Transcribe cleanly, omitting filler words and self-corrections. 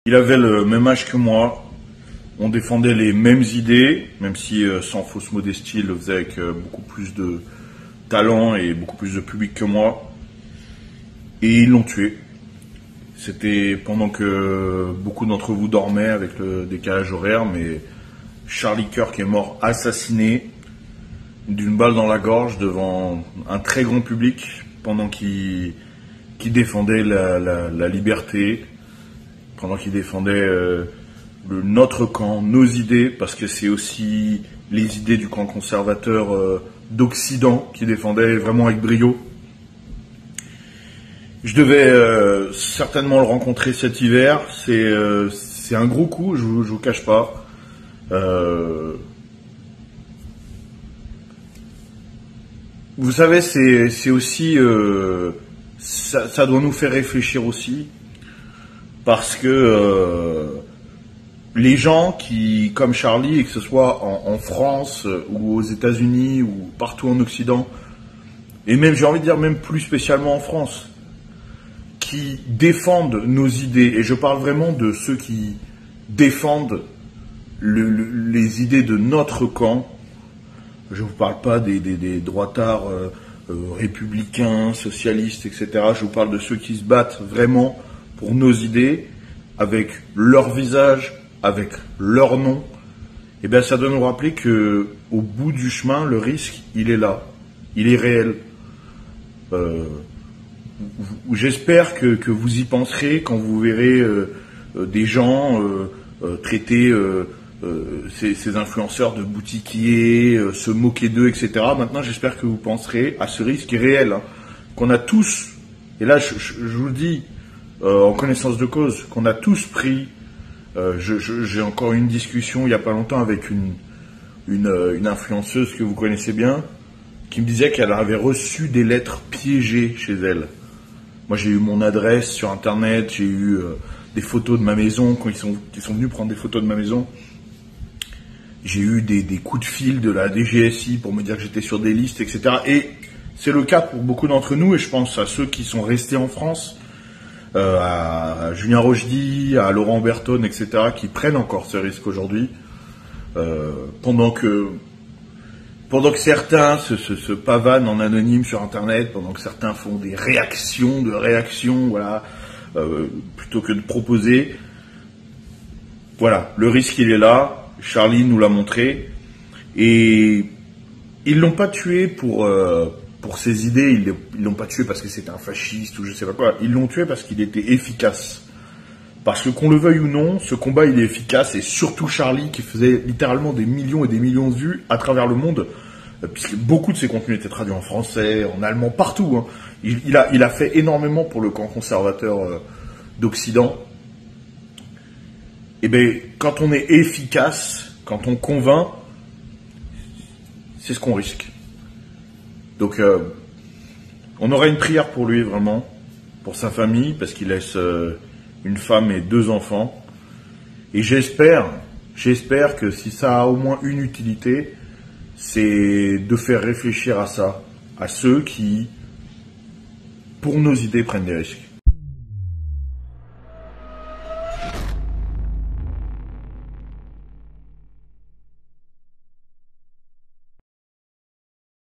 Il avait le même âge que moi, on défendait les mêmes idées, même si sans fausse modestie, il le faisait avec beaucoup plus de talent et beaucoup plus de public que moi. Et ils l'ont tué. C'était pendant que beaucoup d'entre vous dormaient avec le décalage horaire, mais Charlie Kirk est mort assassiné d'une balle dans la gorge devant un très grand public pendant qu'il défendait la liberté, pendant qu'il défendait notre camp, nos idées, parce que c'est aussi les idées du camp conservateur d'Occident qu'il défendait vraiment avec brio. Je devais certainement le rencontrer cet hiver. C'est un gros coup, je vous cache pas. Vous savez, c'est aussi ça doit nous faire réfléchir aussi, parce que les gens qui, comme Charlie, et que ce soit en France ou aux États-Unis ou partout en Occident, et même, j'ai envie de dire, même plus spécialement en France, qui défendent nos idées, et je parle vraiment de ceux qui défendent les idées de notre camp. Je ne vous parle pas des droitards républicains, socialistes, etc. Je vous parle de ceux qui se battent vraiment pour nos idées, avec leur visage, avec leur nom. Et bien, ça doit nous rappeler que, au bout du chemin, le risque, il est là, il est réel. J'espère que vous y penserez quand vous verrez des gens traiter ces influenceurs de boutiquiers, se moquer d'eux, etc. Maintenant, j'espère que vous penserez à ce risque réel, hein, qu'on a tous, et là je vous le dis en connaissance de cause, qu'on a tous pris. J'ai encore eu une discussion il n'y a pas longtemps avec une influenceuse que vous connaissez bien, qui me disait qu'elle avait reçu des lettres piégées chez elle. Moi, j'ai eu mon adresse sur Internet, j'ai eu des photos de ma maison, quand ils sont venus prendre des photos de ma maison. J'ai eu des coups de fil de la DGSI pour me dire que j'étais sur des listes, etc. Et c'est le cas pour beaucoup d'entre nous, et je pense à ceux qui sont restés en France, à Julien Rochdy, à Laurent Berton, etc., qui prennent encore ce risque aujourd'hui, pendant que certains se pavanent en anonyme sur Internet, pendant que certains font des réactions, voilà, plutôt que de proposer. Voilà, le risque il est là. Charlie nous l'a montré, et ils l'ont pas tué pour ses idées. Ils l'ont pas tué parce que c'était un fasciste ou je sais pas quoi. Ils l'ont tué parce qu'il était efficace. Parce que qu'on le veuille ou non, ce combat il est efficace, et surtout Charlie qui faisait littéralement des millions et des millions de vues à travers le monde, puisque beaucoup de ses contenus étaient traduits en français, en allemand, partout, hein. Il a fait énormément pour le camp conservateur d'Occident. Et bien, quand on est efficace, quand on convainc, c'est ce qu'on risque. Donc, on aura une prière pour lui, vraiment, pour sa famille, parce qu'il laisse une femme et 2 enfants. Et j'espère que si ça a au moins une utilité, c'est de faire réfléchir à ça, à ceux qui, pour nos idées, prennent des risques.